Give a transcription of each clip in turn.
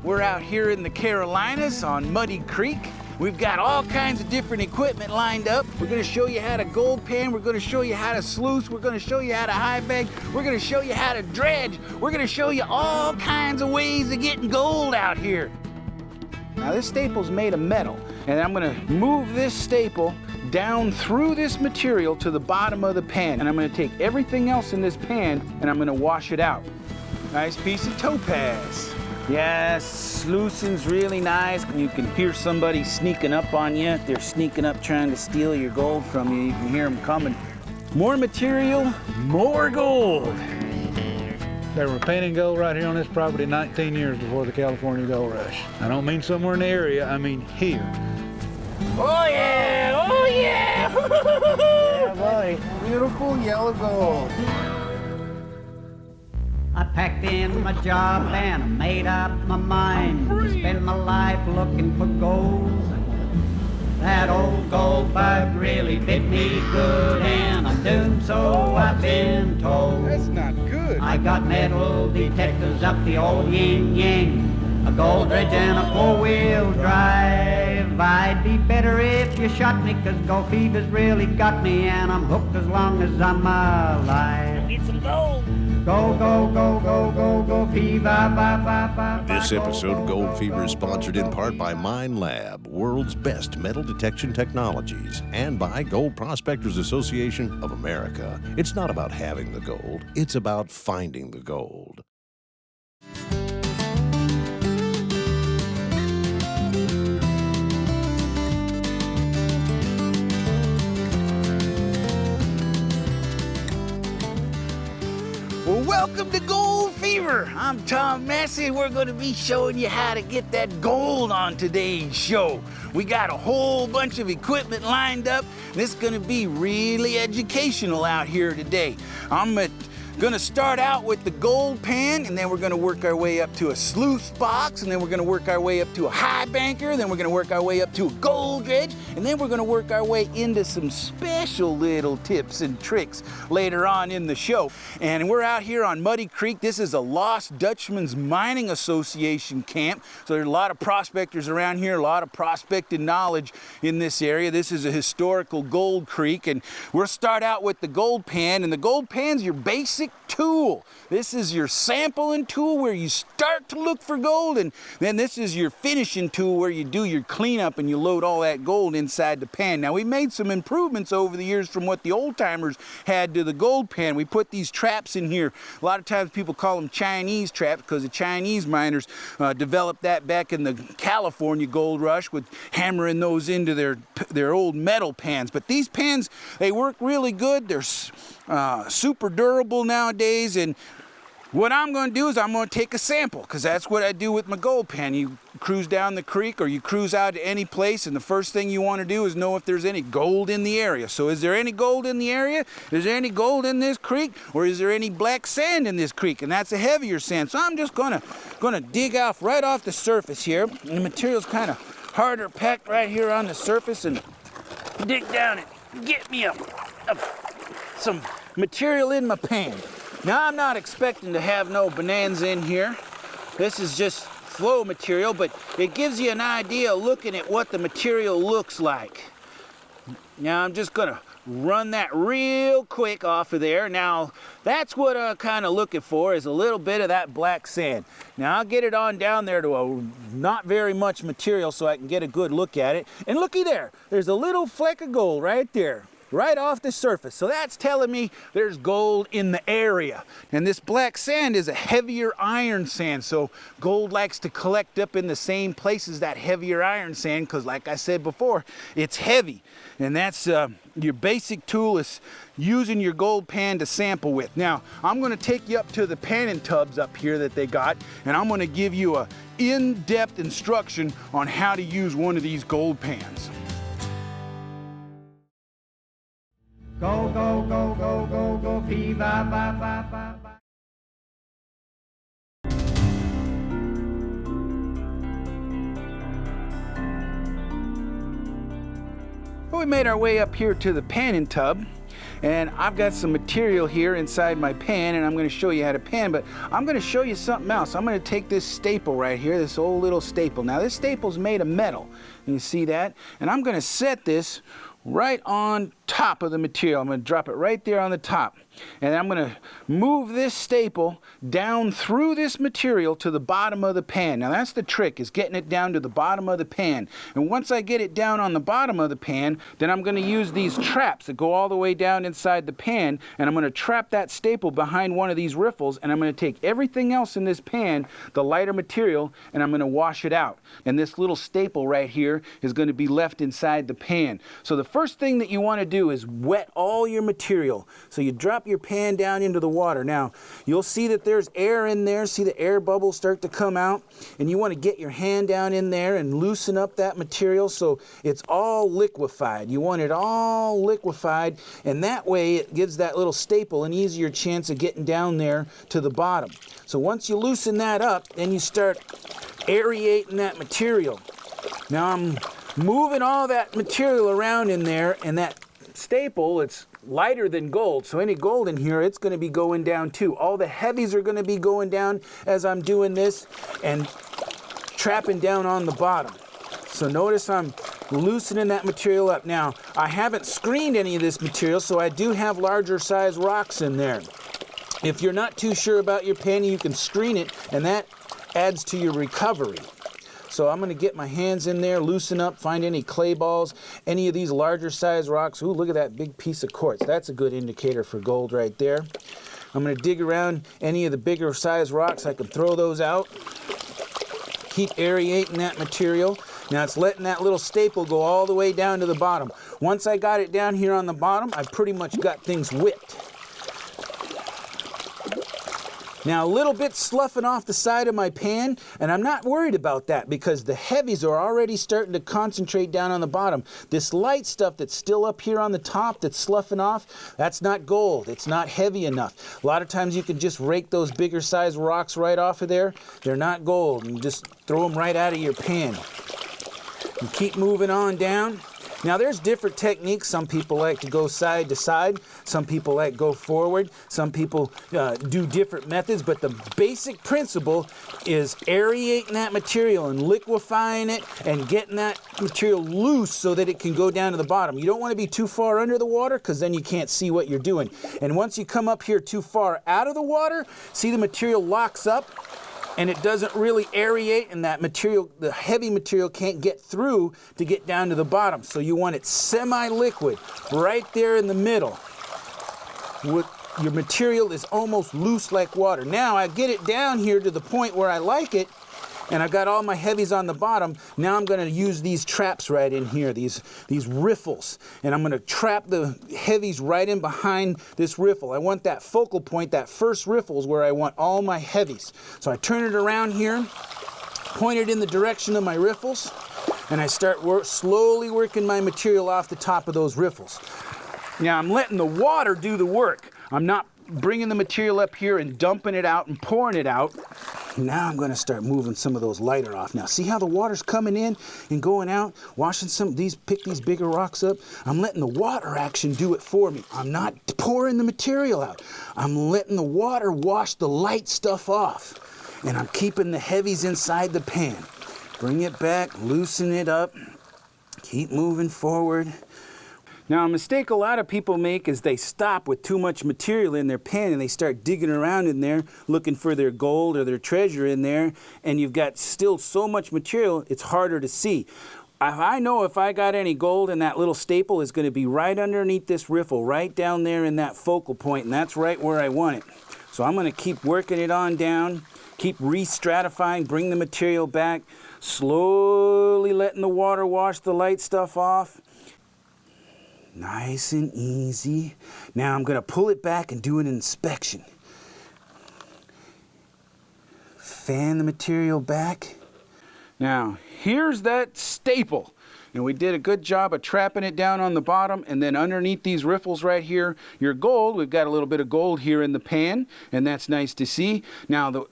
We're out here in the Carolinas on Muddy Creek. We've got all kinds of different equipment lined up. We're gonna show you how to gold pan. We're gonna show you how to sluice. We're gonna show you how to high bank. We're gonna show you how to dredge. We're gonna show you all kinds of ways of getting gold out here. Now this staple's made of metal, and I'm gonna move this staple down through this material to the bottom of the pan, and I'm gonna take everything else in this pan and I'm gonna wash it out. Nice piece of topaz. Yes, Sluicin's really nice. You can hear somebody sneaking up on you. If they're sneaking up trying to steal your gold from you, you can hear them coming. More material, more gold. There were panning gold right here on this property 19 years before the California gold rush. I don't mean somewhere in the area, I mean here. Oh yeah, oh yeah! Yeah, buddy. Beautiful yellow gold. I packed in my job and I made up my mind to spend my life looking for gold. That old gold bug really bit me good, and I'm doomed, so I've been told. That's not good. I got metal detectors up the old yin-yang, a gold dredge and a four-wheel drive. I'd be better if you shot me, 'cause gold fever's really got me, and I'm hooked as long as I'm alive. Get some gold. Go, go, go, go, go, go, fever, ba, ba, ba, This ba, episode of go, Gold Fever is sponsored in part by Mine Lab, world's best metal detection technologies, and by Gold Prospectors Association of America. It's not about having the gold, it's about finding the gold. Well, welcome to Gold Fever. I'm Tom Massie. We're going to be showing you how to get that gold on today's show. We got a whole bunch of equipment lined up. This is going to be really educational out here today. I'm going to start out with the gold pan, and then we're going to work our way up to a sluice box, and then we're going to work our way up to a high banker, then we're going to work our way up to a gold dredge, and then we're going to work our way into some special little tips and tricks later on in the show. And we're out here on Muddy Creek. This is a Lost Dutchman's Mining Association camp, so there's a lot of prospectors around here, a lot of prospecting knowledge in this area. This is a historical gold creek, and we'll start out with the gold pan, and the gold pan's your basic tool. This is your sampling tool where you start to look for gold, and then this is your finishing tool where you do your cleanup and you load all that gold inside the pan. Now, we made some improvements over the years from what the old timers had to the gold pan. We put these traps in here. A lot of times people call them Chinese traps because the Chinese miners developed that back in the California gold rush with hammering those into their old metal pans. But these pans, they work really good. They're super durable nowadays, and what I'm going to do is I'm going to take a sample, because that's what I do with my gold pan. You cruise down the creek or you cruise out to any place, and the first thing you want to do is know if there's any gold in the area. So is there any gold in the area? Is there any gold in this creek? Or is there any black sand in this creek? And that's a heavier sand. So I'm just going to dig off right off the surface here. And the material's kind of harder packed right here on the surface, and dig down and get me some material in my pan. Now, I'm not expecting to have no bonanza in here. This is just flow material, but it gives you an idea looking at what the material looks like. Now, I'm just gonna run that real quick off of there. Now, that's what I'm kind of looking for, is a little bit of that black sand. Now, I'll get it on down there to a not very much material so I can get a good look at it. And looky there, there's a little fleck of gold right there, right off the surface. So that's telling me there's gold in the area. And this black sand is a heavier iron sand, so gold likes to collect up in the same place as that heavier iron sand, because like I said before, it's heavy. And that's your basic tool, is using your gold pan to sample with. Now, I'm going to take you up to the Pannin tubs up here that they got, and I'm going to give you a in-depth instruction on how to use one of these gold pans. go, go, go, go, go, go, fever, ba, ba, ba, ba. Well, we made our way up here to the Pannin tub, And I've got some material here inside my pan, and I'm going to show you how to pan, but I'm going to show you something else. I'm going to take this staple right here, this old little staple. Now this staple's made of metal. You see that? And I'm going to set this right on top of the material. I'm going to drop it right there on the top. And I'm going to move this staple down through this material to the bottom of the pan. Now that's the trick, is getting it down to the bottom of the pan. And once I get it down on the bottom of the pan, then I'm going to use these traps that go all the way down inside the pan, and I'm going to trap that staple behind one of these riffles, and I'm going to take everything else in this pan, the lighter material, and I'm going to wash it out. And this little staple right here is going to be left inside the pan. So the first thing that you want to do is wet all your material. So you drop your pan down into the water. Now you'll see that there's air in there. See the air bubbles start to come out, and you want to get your hand down in there and loosen up that material so it's all liquefied. You want it all liquefied, and that way it gives that little staple an easier chance of getting down there to the bottom. So once you loosen that up, then you start aerating that material. Now I'm moving all that material around in there, and that staple, it's lighter than gold, so any gold in here, it's going to be going down too. All the heavies are going to be going down as I'm doing this and trapping down on the bottom. So notice I'm loosening that material up. Now I haven't screened any of this material, so I do have larger size rocks in there. If you're not too sure about your panning, you can screen it, and that adds to your recovery. So I'm going to get my hands in there, loosen up, find any clay balls, any of these larger size rocks. Ooh, look at that big piece of quartz. That's a good indicator for gold right there. I'm going to dig around any of the bigger size rocks. I can throw those out. Keep aerating that material. Now it's letting that little staple go all the way down to the bottom. Once I got it down here on the bottom, I pretty much got things whipped. Now a little bit sloughing off the side of my pan, and I'm not worried about that because the heavies are already starting to concentrate down on the bottom. This light stuff that's still up here on the top that's sloughing off, that's not gold. It's not heavy enough. A lot of times you can just rake those bigger size rocks right off of there. They're not gold, and just throw them right out of your pan. And keep moving on down. Now there's different techniques. Some people like to go side to side. Some people like to go forward. Some people do different methods, but the basic principle is aerating that material and liquefying it and getting that material loose so that it can go down to the bottom. You don't want to be too far under the water because then you can't see what you're doing. And once you come up here too far out of the water, see the material locks up and it doesn't really aerate, and that material, the heavy material, can't get through to get down to the bottom. So you want it semi-liquid right there in the middle. Your material is almost loose like water. Now I get it down here to the point where I like it, and I've got all my heavies on the bottom. Now I'm going to use these traps right in here, these riffles. And I'm going to trap the heavies right in behind this riffle. I want that focal point, that first riffle is where I want all my heavies. So I turn it around here, point it in the direction of my riffles, and I start slowly working my material off the top of those riffles. Now I'm letting the water do the work. I'm not bringing the material up here and dumping it out and pouring it out. Now I'm going to start moving some of those lighter off. Now see how the water's coming in and going out, washing some of these, pick these bigger rocks up. I'm letting the water action do it for me. I'm not pouring the material out. I'm letting the water wash the light stuff off. And I'm keeping the heavies inside the pan. Bring it back, loosen it up, keep moving forward. Now, a mistake a lot of people make is they stop with too much material in their pan and they start digging around in there looking for their gold or their treasure in there, and you've got still so much material, it's harder to see. I know if I got any gold in that little staple, it's going to be right underneath this riffle, right down there in that focal point, and that's right where I want it. So I'm going to keep working it on down, keep re-stratifying, bring the material back, slowly letting the water wash the light stuff off. Nice and easy. Now I'm going to pull it back and do an inspection. Fan the material back. Now, here's that staple. And we did a good job of trapping it down on the bottom, and then underneath these riffles right here, your gold, we've got a little bit of gold here in the pan, and that's nice to see. Now, the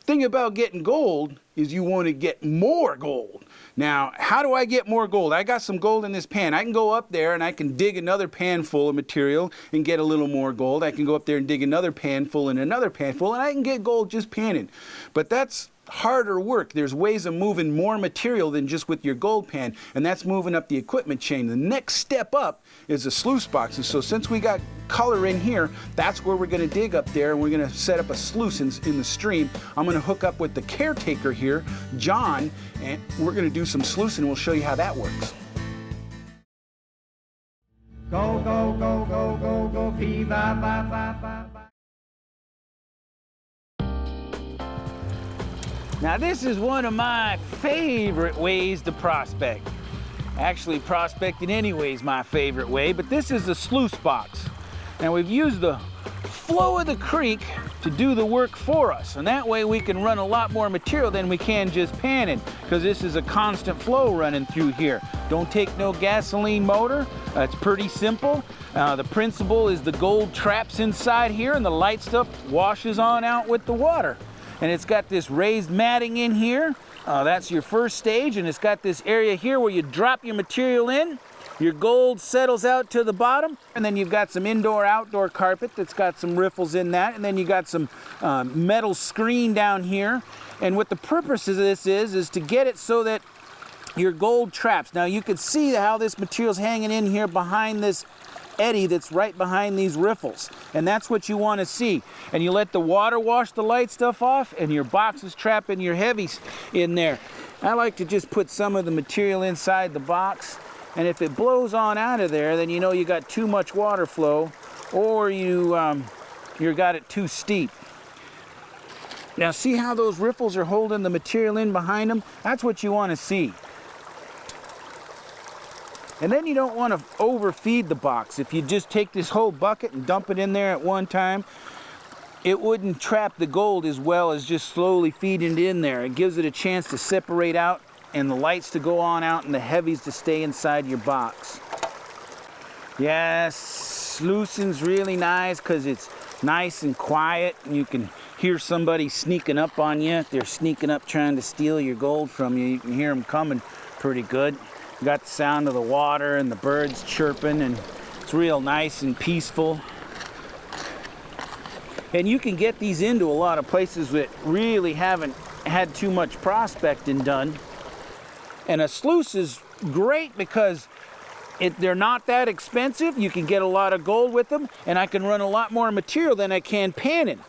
thing about getting gold is you want to get more gold. Now, how do I get more gold? I got some gold in this pan. I can go up there and I can dig another pan full of material and get a little more gold. I can go up there and dig another pan full and another pan full, and I can get gold just panning. But that's harder work. There's ways of moving more material than just with your gold pan, and that's moving up the equipment chain. The next step up is the sluice box. And so since we got color in here, that's where we're going to dig up there, and we're going to set up a sluice in the stream. I'm going to hook up with the caretaker here, John, and we're going to do some sluicing. We'll show you how that works. Go, go, go, go, go, go, fee, ba, ba, ba, ba, ba. Now this is one of my favorite ways to prospect. Actually, prospecting anyway is my favorite way, but this is a sluice box. Now we've used the flow of the creek to do the work for us, and that way we can run a lot more material than we can just panning, because this is a constant flow running through here. Don't take no gasoline motor. It's pretty simple. The principle is the gold traps inside here, and the light stuff washes on out with the water. And it's got this raised matting in here. That's your first stage, and it's got this area here where you drop your material in, your gold settles out to the bottom, and then you've got some indoor-outdoor carpet that's got some riffles in that, and then you got some metal screen down here. And what the purpose of this is to get it so that your gold traps. Now you can see how this material's hanging in here behind this eddy that's right behind these riffles, and that's what you want to see. And you let the water wash the light stuff off, and your box is trapping your heavies in there. I like to just put some of the material inside the box, and if it blows on out of there, then you know you got too much water flow, or you got it too steep. Now see how those riffles are holding the material in behind them? That's what you want to see. And then you don't want to overfeed the box. If you just take this whole bucket and dump it in there at one time, it wouldn't trap the gold as well as just slowly feeding it in there. It gives it a chance to separate out and the lights to go on out and the heavies to stay inside your box. Yes, Sluicin's really nice because it's nice and quiet, and you can hear somebody sneaking up on you. If they're sneaking up trying to steal your gold from you, you can hear them coming pretty good. You got the sound of the water and the birds chirping, and it's real nice and peaceful. And you can get these into a lot of places that really haven't had too much prospecting done. And a sluice is great because they're not that expensive. You can get a lot of gold with them, and I can run a lot more material than I can panning.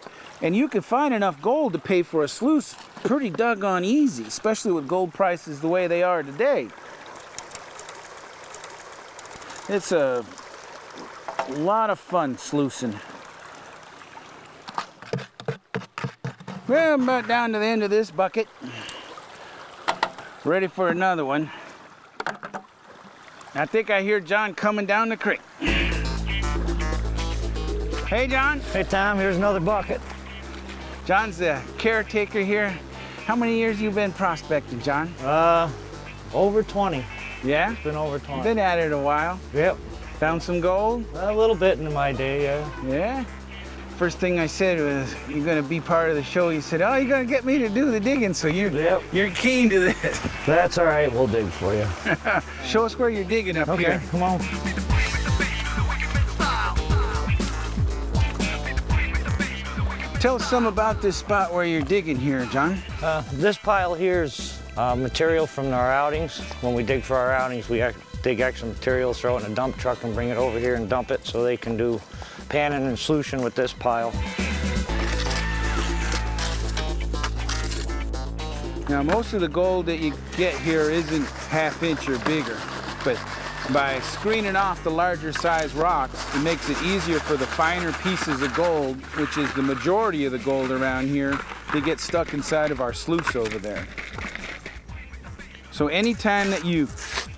And you can find enough gold to pay for a sluice pretty doggone easy, especially with gold prices the way they are today. It's a lot of fun sluicing. Well, I'm about down to the end of this bucket. Ready for another one. I think I hear John coming down the creek. Hey, John. Hey, Tom, here's another bucket. John's the caretaker here. How many years you been prospecting, John? Over 20. Yeah? It's been over 20. Been at it a while. Yep. Found some gold? A little bit in my day, yeah. Yeah? First thing I said was, you're gonna be part of the show. You said, oh, you're gonna get me to do the digging, so you're keen to this. That's all right, we'll dig for you. Show us where you're digging up here. Okay, come on. Tell us some about this spot where you're digging here, John. This pile here is material from our outings. When we dig for our outings, we dig extra material, throw it in a dump truck and bring it over here and dump it so they can do panning and sluicing with this pile. Now, most of the gold that you get here isn't ½ inch or bigger, but by screening off the larger size rocks, it makes it easier for the finer pieces of gold, which is the majority of the gold around here, to get stuck inside of our sluice over there. So anytime that you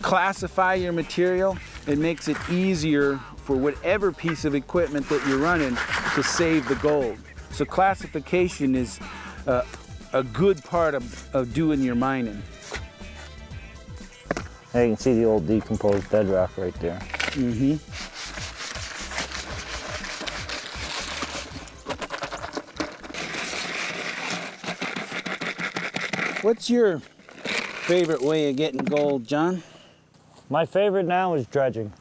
classify your material, it makes it easier for whatever piece of equipment that you're running to save the gold. So classification is a good part of doing your mining. There you can see the old decomposed bedrock right there. Mm-hmm. What's your favorite way of getting gold, John? My favorite now is dredging.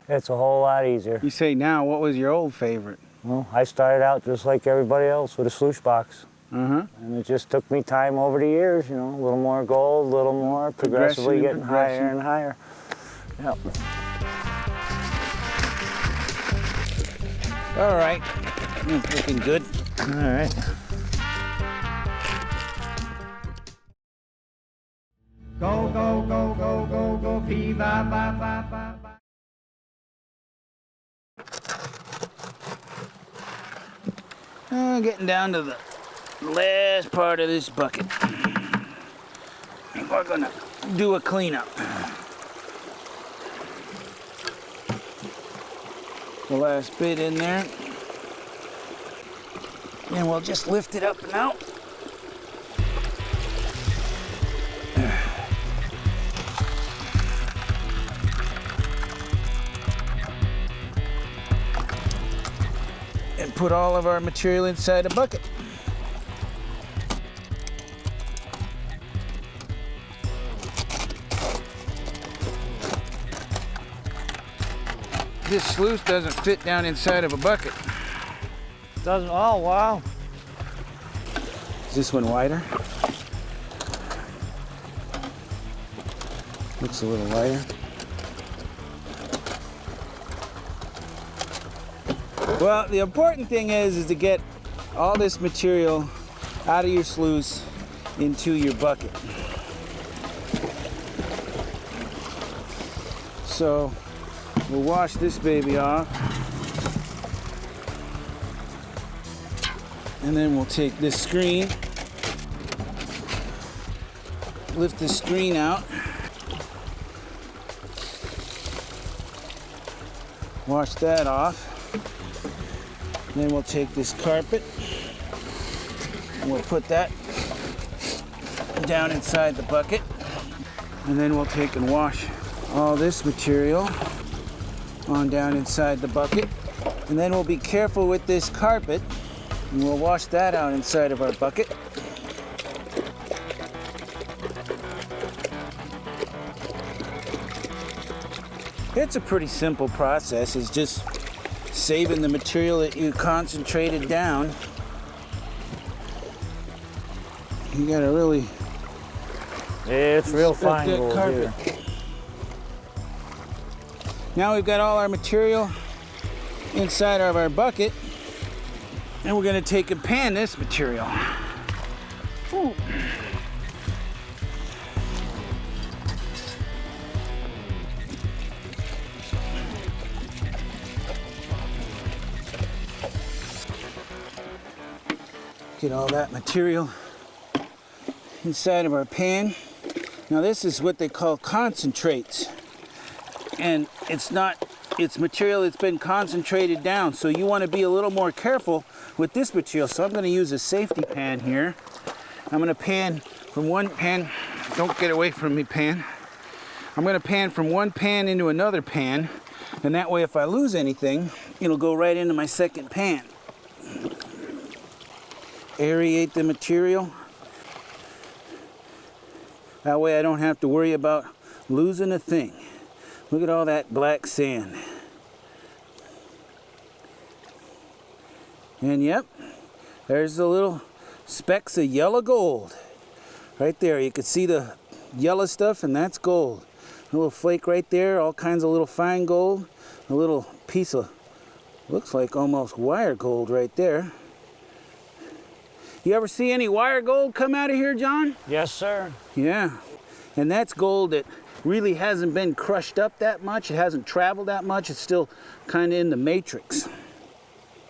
It's a whole lot easier. You say now, what was your old favorite? Well, I started out just like everybody else with a sluice box. And it just took me time over the years, you know, a little more gold, a little more, progressively getting higher and higher. Yep. All right, it's looking good. All right. Go, go, go, go, go, go, fee, ba, ba, ba, ba, ba. Getting down to the last part of this bucket. And we're gonna do a cleanup. The last bit in there. And we'll just lift it up and out. And put all of our material inside a bucket. This sluice doesn't fit down inside of a bucket. Doesn't, oh wow. Is this one wider? Looks a little lighter. Well, the important thing is to get all this material out of your sluice into your bucket. So we'll wash this baby off. And then we'll take this screen, lift the screen out, wash that off. Then we'll take this carpet and we'll put that down inside the bucket. And then we'll take and wash all this material on down inside the bucket. And then we'll be careful with this carpet and we'll wash that out inside of our bucket. It's a pretty simple process. It's just saving the material that you concentrated down. You gotta really It's real fine gold here. Now we've got all our material inside of our bucket, and we're gonna take and pan this material. Ooh. Get all that material inside of our pan. Now this is what they call concentrates. And it's material that's been concentrated down. So you want to be a little more careful with this material. So I'm going to use a safety pan here. I'm going to pan from one pan. Don't get away from me, pan. I'm going to pan from one pan into another pan. And that way if I lose anything, it'll go right into my second pan. Aerate the material. That way I don't have to worry about losing a thing. Look at all that black sand. And yep, there's the little specks of yellow gold. Right there, you can see the yellow stuff and that's gold. A little flake right there, all kinds of little fine gold. A little piece of, looks like almost wire gold right there. You ever see any wire gold come out of here, John? Yes, sir. Yeah, and that's gold that really hasn't been crushed up that much. It hasn't traveled that much. It's still kind of in the matrix.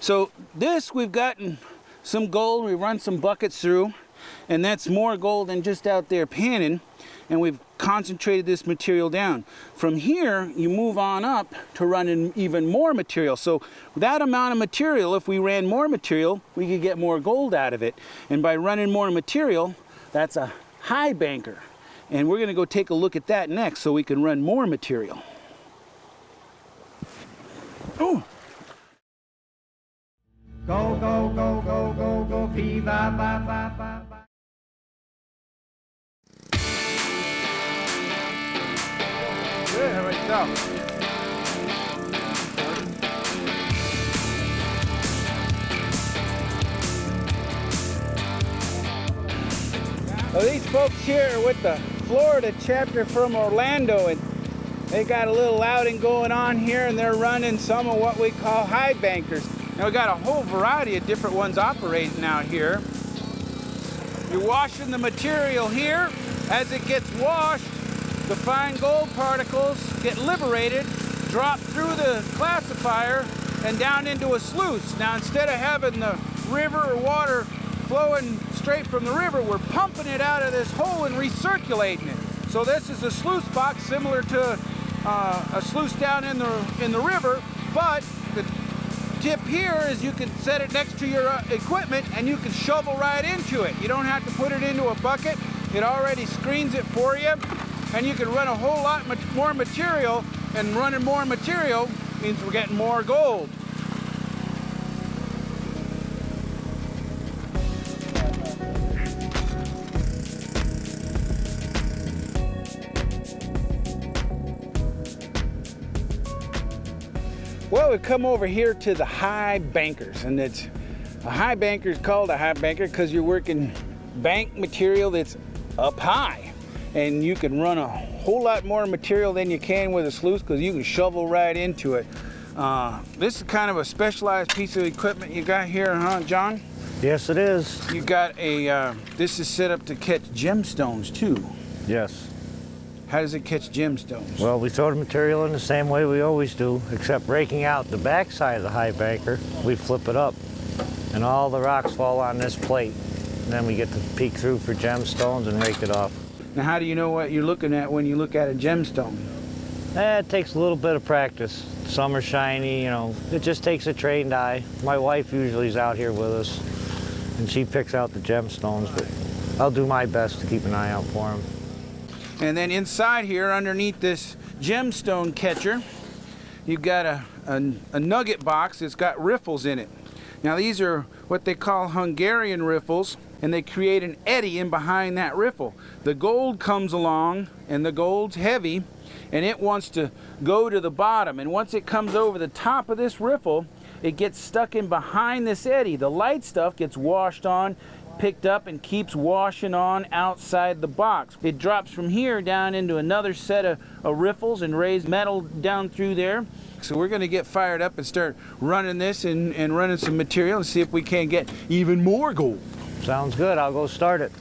So this, we've gotten some gold. We run some buckets through, and that's more gold than just out there panning. And we've concentrated this material down. From here, you move on up to running even more material. So that amount of material, if we ran more material, we could get more gold out of it. And by running more material, that's a high banker. And we're gonna go take a look at that next so we can run more material. Oh. Go, go, go, go, go, go, fee, ba, ba, ba, ba, ba. go. Well, these folks here are with the Florida chapter from Orlando, and they got a little outing going on here, and they're running some of what we call high bankers. Now we got a whole variety of different ones operating out here. You're washing the material here. As it gets washed, the fine gold particles get liberated, drop through the classifier, and down into a sluice. Now instead of having the river or water flowing straight from the river, we're pumping it out of this hole and recirculating it. So this is a sluice box similar to a sluice down in the river, but the tip here is you can set it next to your equipment and you can shovel right into it. You don't have to put it into a bucket. It already screens it for you, and you can run a whole lot more material, and running more material means we're getting more gold. Well, we've come over here to the high bankers, and it's a high banker is called a high banker because you're working bank material that's up high, and you can run a whole lot more material than you can with a sluice because you can shovel right into it. This is kind of a specialized piece of equipment you got here, huh, John? Yes, it is. You got a, this is set up to catch gemstones too. Yes. How does it catch gemstones? Well, we throw the material in the same way we always do, except breaking out the back side of the high banker, we flip it up, and all the rocks fall on this plate. And then we get to peek through for gemstones and rake it off. Now, how do you know what you're looking at when you look at a gemstone? It takes a little bit of practice. Some are shiny, you know. It just takes a trained eye. My wife usually is out here with us, and she picks out the gemstones, but I'll do my best to keep an eye out for them. And then inside here, underneath this gemstone catcher, you've got a nugget box that's got riffles in it. Now these are what they call Hungarian riffles, and they create an eddy in behind that riffle. The gold comes along, and the gold's heavy, and it wants to go to the bottom. And once it comes over the top of this riffle, it gets stuck in behind this eddy. The light stuff gets washed on, picked up, and keeps washing on outside the box. It drops from here down into another set of riffles and raised metal down through there. So we're going to get fired up and start running this and running some material and see if we can get even more gold. Sounds good. I'll go start it.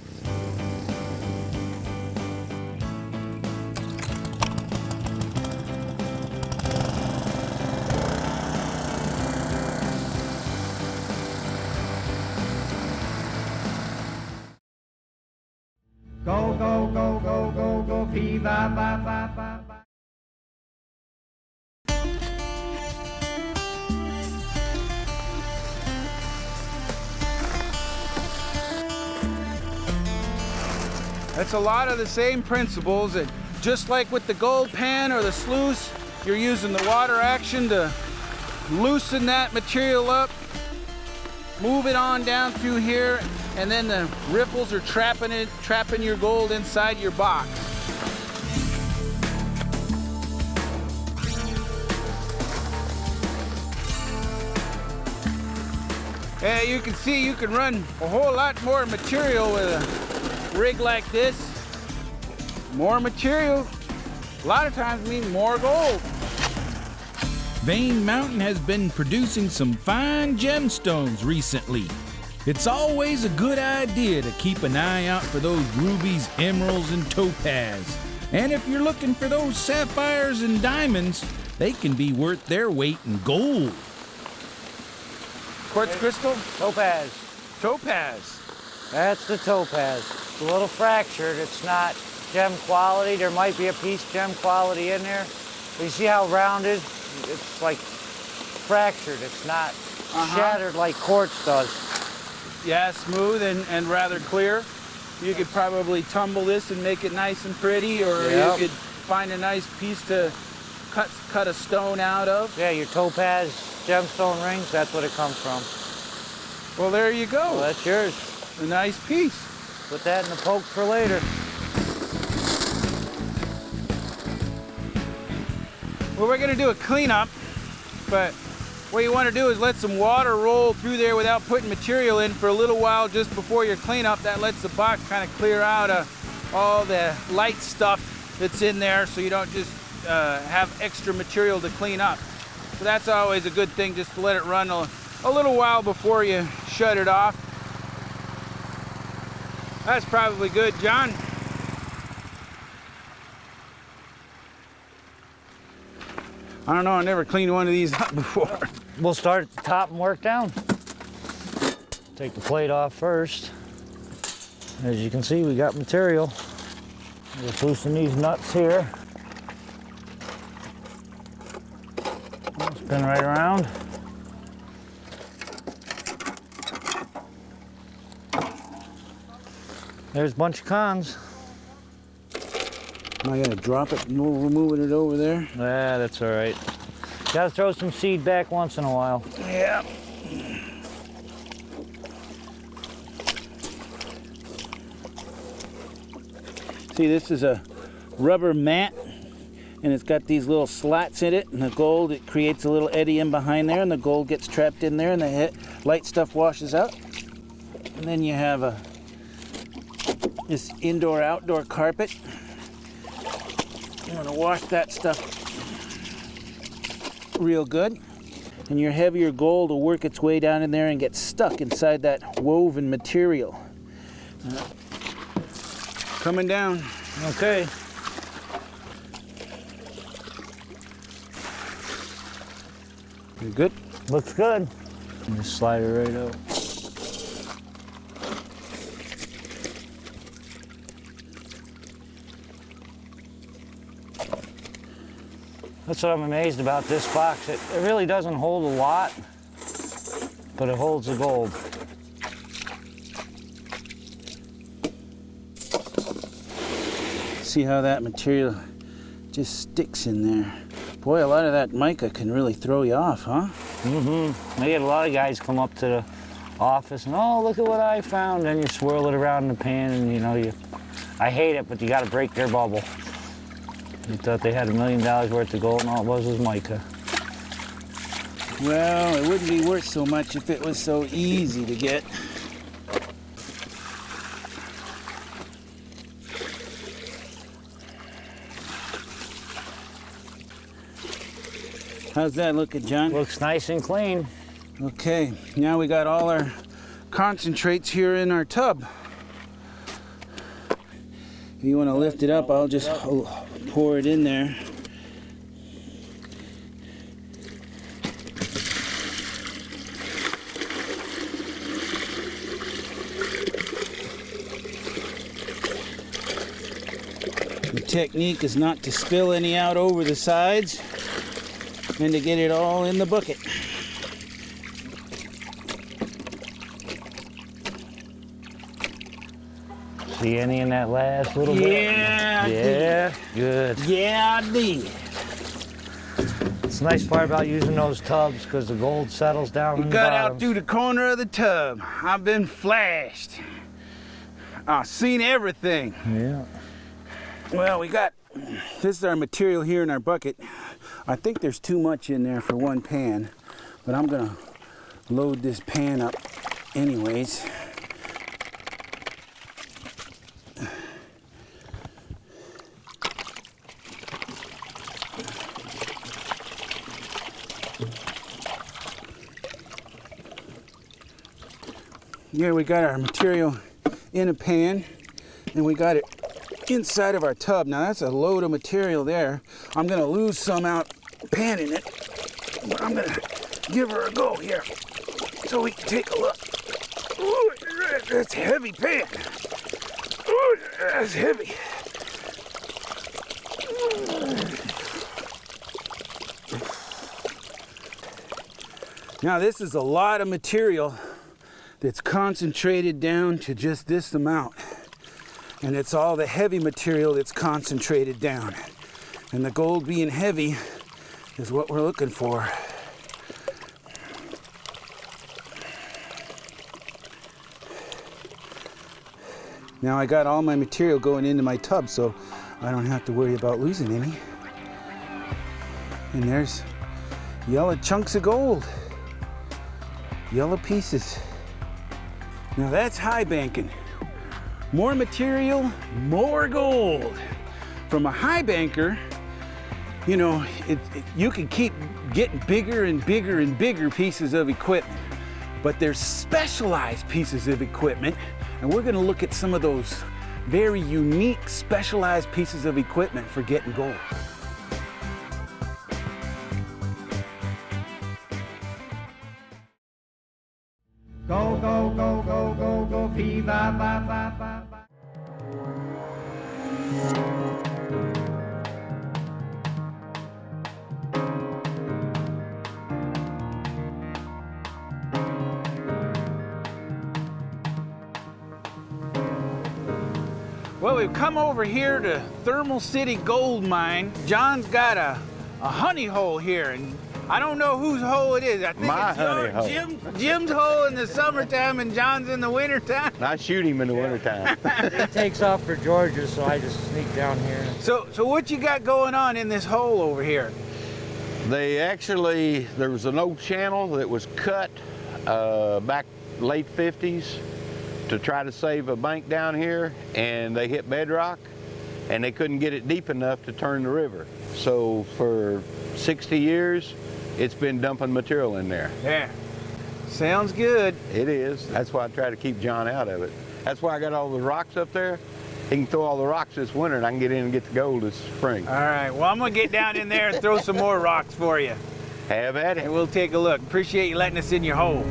Go, go, go, go, go, go, fever, ba, ba, ba, ba. That's a lot of the same principles, and just like with the gold pan or the sluice, you're using the water action to loosen that material up, move it on down through here, and then the riffles are trapping your gold inside your box. Yeah, you can see you can run a whole lot more material with a rig like this. More material, a lot of times means more gold. Vane Mountain has been producing some fine gemstones recently. It's always a good idea to keep an eye out for those rubies, emeralds, and topaz. And if you're looking for those sapphires and diamonds, they can be worth their weight in gold. Quartz crystal? Topaz. Topaz. That's the topaz. It's a little fractured. It's not gem quality. There might be a piece gem quality in there. But you see how rounded? It's like fractured. It's not shattered like quartz does. Yeah, smooth and rather clear. You could probably tumble this and make it nice and pretty, or you could find a nice piece to cut a stone out of. Yeah, your topaz gemstone rings, that's what it comes from. Well, there you go. Well, that's yours. A nice piece. Put that in the poke for later. Well, we're gonna do a cleanup, but what you want to do is let some water roll through there without putting material in for a little while just before your cleanup. That lets the box kind of clear out all the light stuff that's in there, so you don't just have extra material to clean up. So that's always a good thing, just to let it run a little while before you shut it off. That's probably good, John. I don't know, I never cleaned one of these up before. We'll start at the top and work down. Take the plate off first. As you can see, we got material. Just loosen these nuts here. Spin right around. There's a bunch of cons. Am I gonna drop it and we're moving it over there? Yeah, that's all right. Gotta throw some seed back once in a while. Yeah. See, this is a rubber mat, and it's got these little slots in it, and the gold, it creates a little eddy in behind there, and the gold gets trapped in there, and the light stuff washes out. And then you have this indoor-outdoor carpet. You want to wash that stuff real good, and your heavier gold will work its way down in there and get stuck inside that woven material. Coming down. Okay. You good? Looks good. Just slide it right out. That's what I'm amazed about this box. It really doesn't hold a lot, but it holds the gold. See how that material just sticks in there. Boy, a lot of that mica can really throw you off, huh? Mm-hmm. I get a lot of guys come up to the office and, oh, look at what I found. And you swirl it around in the pan and, you know, I hate it, but you got to break their bubble. You thought they had $1 million worth of gold and all it was mica. Well, it wouldn't be worth so much if it was so easy to get. How's that looking, John? Looks nice and clean. Okay, now we got all our concentrates here in our tub. If you want to lift it up, I'll just pour it in there. The technique is not to spill any out over the sides and to get it all in the bucket. See any in that last little bit? Yeah, good. Yeah, I did. It's the nice part about using those tubs because the gold settles down in the Got bottom. out through the corner of the tub. I've been flashed. I've seen everything. Yeah. Well, this is our material here in our bucket. I think there's too much in there for one pan, but I'm gonna load this pan up anyways. Here we got our material in a pan, and we got it inside of our tub. Now that's a load of material there. I'm gonna lose some out panning it, but I'm gonna give her a go here so we can take a look. Ooh, that's a heavy pan. Ooh, that's heavy. Now this is a lot of material that's concentrated down to just this amount. And it's all the heavy material that's concentrated down. And the gold being heavy is what we're looking for. Now I got all my material going into my tub, so I don't have to worry about losing any. And there's yellow chunks of gold. Yellow pieces. Now that's high banking. More material, more gold. From a high banker, you know, you can keep getting bigger and bigger and bigger pieces of equipment. But there's specialized pieces of equipment, and we're gonna look at some of those very unique, specialized pieces of equipment for getting gold. Go, go, go, go, go, go, fee, ba, ba, ba, ba, ba. Well, we've come over here to Thermal City Gold Mine. John's got a honey hole here, and I don't know whose hole it is. I think My it's honey hole. Jim's hole in the summertime and John's in the wintertime. I shoot him in the wintertime. It takes off for Georgia, so I just sneak down here. So what you got going on in this hole over here? There was an old channel that was cut back late 50s to try to save a bank down here, and they hit bedrock, and they couldn't get it deep enough to turn the river. So for 60 years, it's been dumping material in there. Yeah, sounds good. It is. That's why I try to keep John out of it. That's why I got all the rocks up there. He can throw all the rocks this winter, and I can get in and get the gold this spring. All right, well, I'm gonna get down in there and throw some more rocks for you. Have at it. And we'll take a look. Appreciate you letting us in your hole.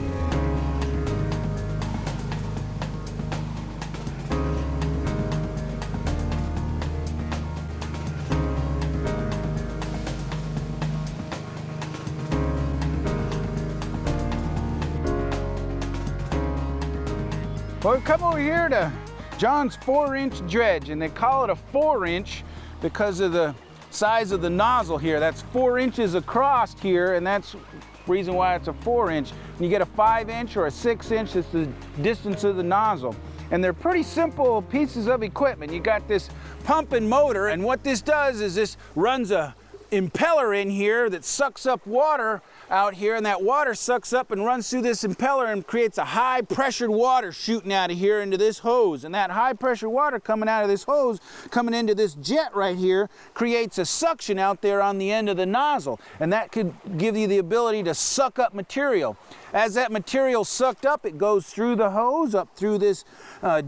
Well, we've come over here to John's 4-inch dredge, and they call it a 4-inch because of the size of the nozzle here. That's 4 inches across here, and that's the reason why it's a 4-inch. And you get a 5-inch or a 6-inch, that's the distance of the nozzle. And they're pretty simple pieces of equipment. You got this pump and motor, and what this does is this runs a impeller in here that sucks up water out here, and that water sucks up and runs through this impeller and creates a high pressured water shooting out of here into this hose. And that high pressure water coming out of this hose, coming into this jet right here, creates a suction out there on the end of the nozzle, and that could give you the ability to suck up material. As that material sucked up, it goes through the hose, up through this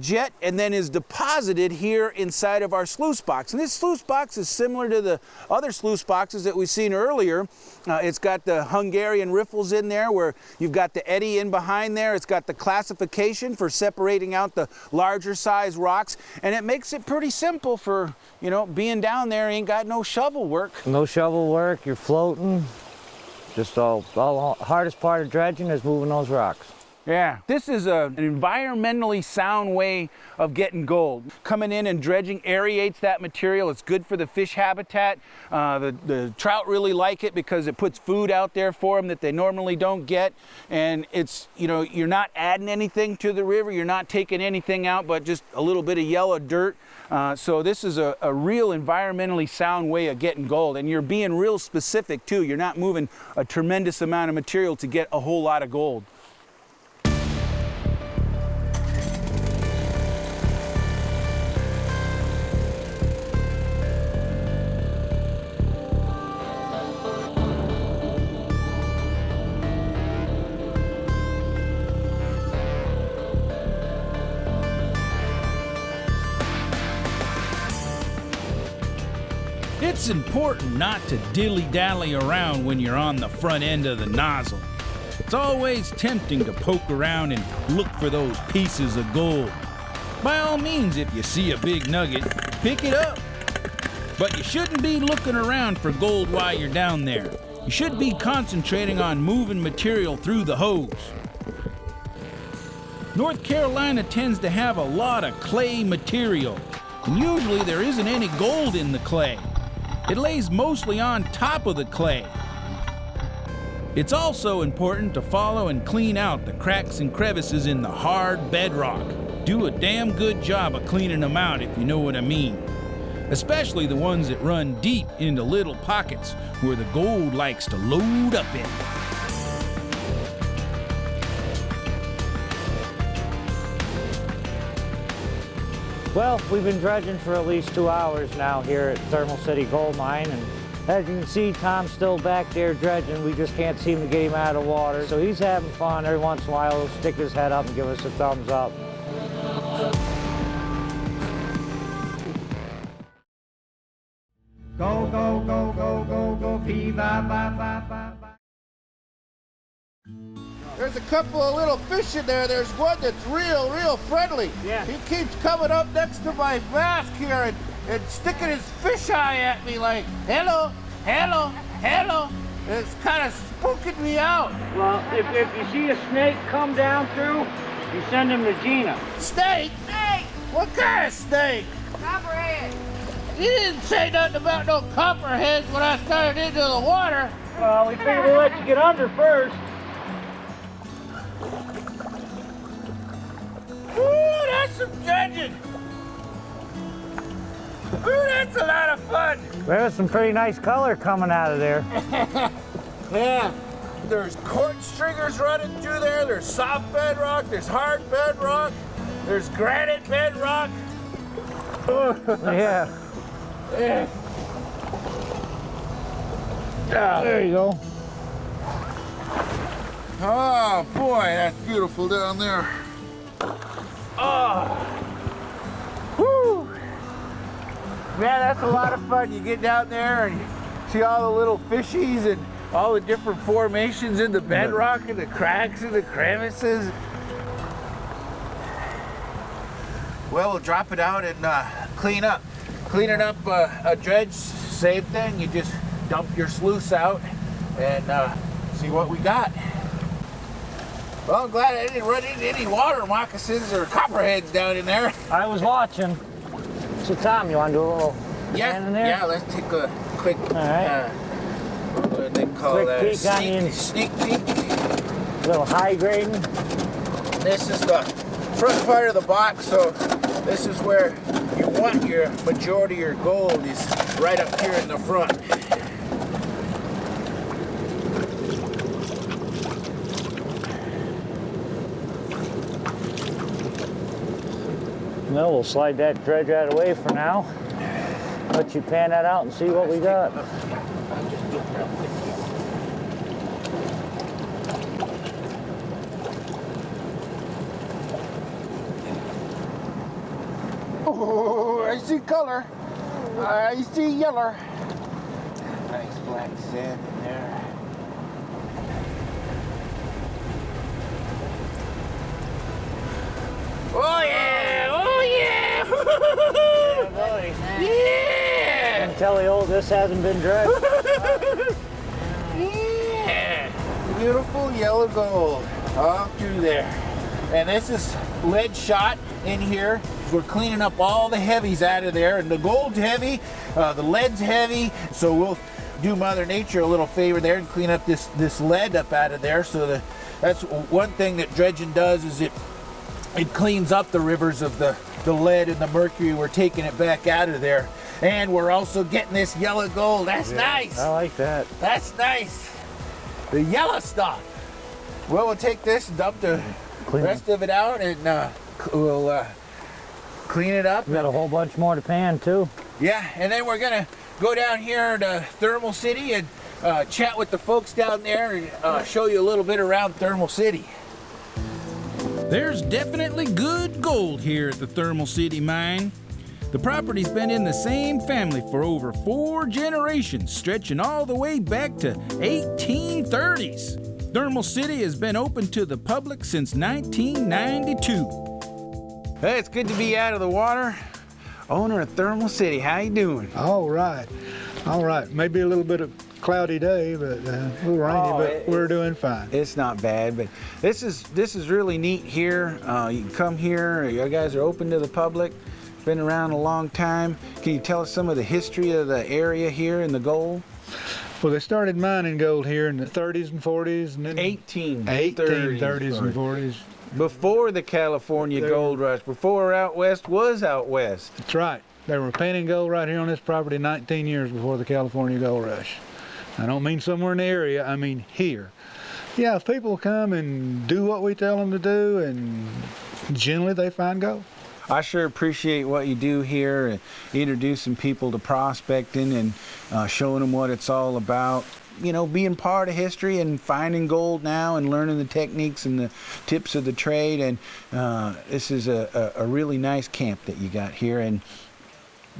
jet, and then is deposited here inside of our sluice box. And this sluice box is similar to the other sluice boxes that we've seen earlier. It's got the Hungarian riffles in there where you've got the eddy in behind there. It's got the classification for separating out the larger size rocks, and it makes it pretty simple for, you know, being down there. Ain't got no shovel work. No shovel work, you're floating. Just all hardest part of dredging is moving those rocks. Yeah, this is an environmentally sound way of getting gold. Coming in and dredging aerates that material. It's good for the fish habitat. The trout really like it because it puts food out there for them that they normally don't get. And it's, you know, you're not adding anything to the river. You're not taking anything out but just a little bit of yellow dirt. So this is a real environmentally sound way of getting gold. And you're being real specific too. You're not moving a tremendous amount of material to get a whole lot of gold. It's important not to dilly-dally around when you're on the front end of the nozzle. It's always tempting to poke around and look for those pieces of gold. By all means, if you see a big nugget, pick it up. But you shouldn't be looking around for gold while you're down there. You should be concentrating on moving material through the hose. North Carolina tends to have a lot of clay material, and usually there isn't any gold in the clay. It lays mostly on top of the clay. It's also important to follow and clean out the cracks and crevices in the hard bedrock. Do a damn good job of cleaning them out, if you know what I mean. especially the ones that run deep into little pockets where the gold likes to load up in. Well, we've been dredging for at least 2 hours now here at Thermal City Gold Mine, and as you can see, Tom's still back there dredging. We just can't seem to get him out of the water. So he's having fun. Every once in a while, he'll stick his head up and give us a thumbs up. Go, go, go, go, go, go, fee, ba, ba, ba, ba, ba. There's a couple of little fish in there. There's one that's real friendly. Yeah. He keeps coming up next to my mask here and sticking his fish eye at me like, hello, hello, hello. It's kind of spooking me out. Well, if you see a snake come down through, you send him to Gina. Snake? Snake! What kind of snake? Copperhead! You didn't say nothing about no copperheads when I started into the water. Well, we figured we'll let you get under first. Ooh, that's some dredging. Ooh, that's a lot of fun. There's some pretty nice color coming out of there. Yeah, there's quartz stringers running through there. There's soft bedrock. There's hard bedrock. There's granite bedrock. Yeah. Yeah. There you go. Oh boy, that's beautiful down there. Oh. Whew. Man, that's a lot of fun. You get down there and you see all the little fishies and all the different formations in the bedrock and the cracks and the crevices. Well, we'll drop it out and clean up. Cleaning up a dredge, same thing. You just dump your sluice out and see what we got. Well, I'm glad I didn't run into any water moccasins or copperheads down in there. I was watching. So Tom, you want to do a little stand in there? Yeah, let's take a quick, all right. What do they call Quick that? peek on you. Sneak peek. A little high grading. This is the front part of the box, so this is where you want your majority of your gold is right up here in the front. No, we'll slide that dredge out of the way for now. Let you pan that out and see what we got. Oh, I see color. I see yellow. Nice black sand in there. Oh yeah! Oh yeah! Yeah, buddy. Yeah! You can tell the old this hasn't been dredged. Yeah! Beautiful yellow gold all through there. And this is lead shot in here. We're cleaning up all the heavies out of there, and the gold's heavy, the lead's heavy, so we'll do Mother Nature a little favor there and clean up this lead up out of there. So that's one thing that dredging does, is it cleans up the rivers of the lead and the mercury. We're taking it back out of there, and we're also getting this yellow gold. That's nice. I like that. That's nice. The yellow stuff. Well, we'll take this and dump the rest of it out, and we'll clean it up. We got a whole bunch more to pan too. Yeah, and then we're gonna go down here to Thermal City and chat with the folks down there and show you a little bit around Thermal City. There's definitely good gold here at the Thermal City mine. The property's been in the same family for over 4 generations, stretching all the way back to 1830s. Thermal City has been open to the public since 1992. Hey, it's good to be out of the water. Owner of Thermal City, how you doing? All right. Maybe a little bit of cloudy day, but a little rainy, but we're doing fine. It's not bad, but this is really neat here. You can come here. You guys are open to the public. Been around a long time. Can you tell us some of the history of the area here in the gold? Well, they started mining gold here in the 30s and 40s, and then 1830s and 40s. Before the California gold rush, before out west was out west. That's right. They were panning gold right here on this property 19 years before the California gold rush. I don't mean somewhere in the area, I mean here. Yeah, if people come and do what we tell them to do, and generally they find gold. I sure appreciate what you do here, and introducing people to prospecting and showing them what it's all about. You know, being part of history and finding gold now and learning the techniques and the tips of the trade. And this is a really nice camp that you got here, and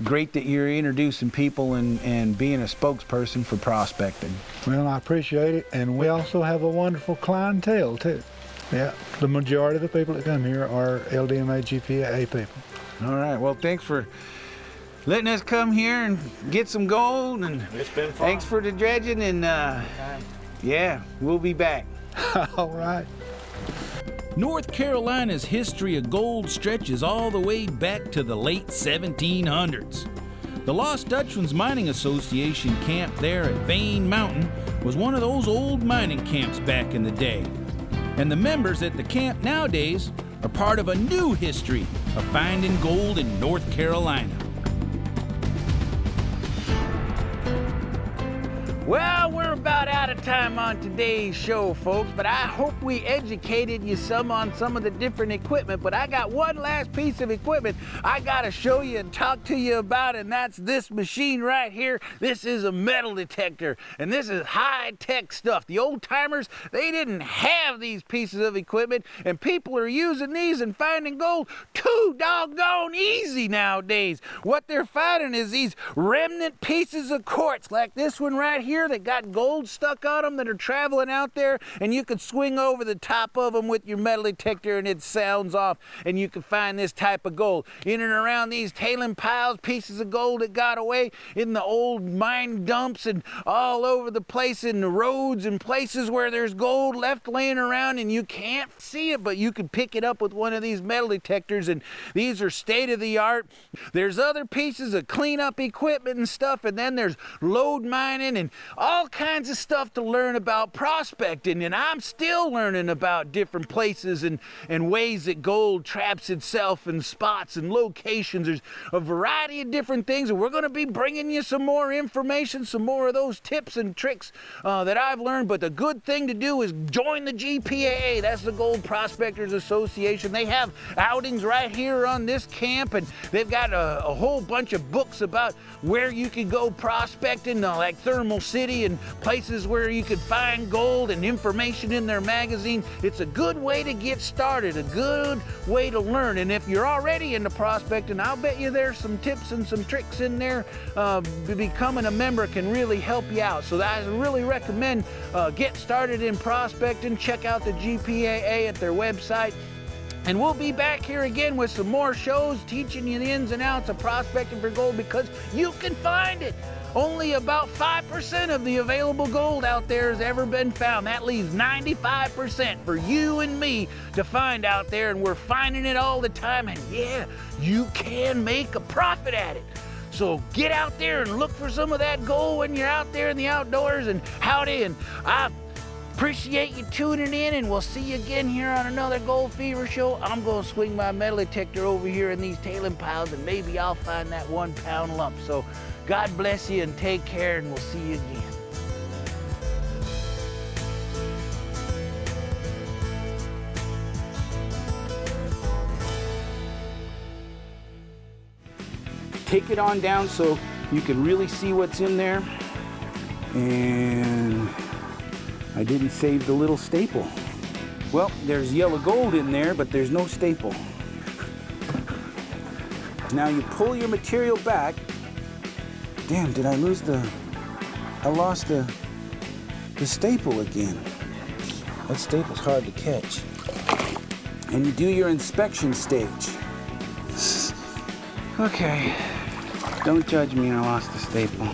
great that you're introducing people and being a spokesperson for prospecting. Well, I appreciate it, and we also have a wonderful clientele too. Yeah, the majority of the people that come here are LDMA GPA people. All right, well, thanks for letting us come here and get some gold, and It's been fun. thanks for the dredging, and yeah, we'll be back. All right. North Carolina's history of gold stretches all the way back to the late 1700s. The Lost Dutchman's Mining Association camp there at Vane Mountain was one of those old mining camps back in the day. And the members at the camp nowadays are part of a new history of finding gold in North Carolina. Well, we're about out of time on today's show, folks, but I hope we educated you some on some of the different equipment. But I got one last piece of equipment I gotta show you and talk to you about, and that's this machine right here. This is a metal detector, and this is high-tech stuff. The old-timers, they didn't have these pieces of equipment, and people are using these and finding gold too doggone easy nowadays. What they're finding is these remnant pieces of quartz, like this one right here, that got gold stuck on them, that are traveling out there, and you could swing over the top of them with your metal detector and it sounds off, and you can find this type of gold. In and around these tailing piles, pieces of gold that got away in the old mine dumps and all over the place in the roads and places where there's gold left laying around and you can't see it, but you can pick it up with one of these metal detectors, and these are state-of-the-art. There's other pieces of cleanup equipment and stuff, and then there's lode mining and all kinds of stuff to learn about prospecting, and I'm still learning about different places and ways that gold traps itself in spots and locations. There's a variety of different things, and we're going to be bringing you some more information, some more of those tips and tricks that I've learned. But the good thing to do is join the GPAA. That's the Gold Prospectors Association. They have outings right here on this camp, and they've got a whole bunch of books about where you can go prospecting, like Thermal City and places where you could find gold, and information in their magazine. It's a good way to get started, a good way to learn. And if you're already into prospecting, I'll bet you there's some tips and some tricks in there. Becoming a member can really help you out. So I really recommend get started in prospecting. Check out the GPAA at their website. And we'll be back here again with some more shows teaching you the ins and outs of prospecting for gold, because you can find it. Only about 5% of the available gold out there has ever been found. That leaves 95% for you and me to find out there, and we're finding it all the time. And yeah, you can make a profit at it. So get out there and look for some of that gold when you're out there in the outdoors. And howdy, and I appreciate you tuning in, and we'll see you again here on another Gold Fever show. I'm gonna swing my metal detector over here in these tailing piles, and maybe I'll find that 1 pound lump. So God bless you and take care, and we'll see you again. Take it on down so you can really see what's in there. And I didn't save the little staple. Well, there's yellow gold in there, but there's no staple. Now you pull your material back. Damn, did I lose I lost the staple again. That staple's hard to catch. And you do your inspection stage. Okay, don't judge me, I lost the staple.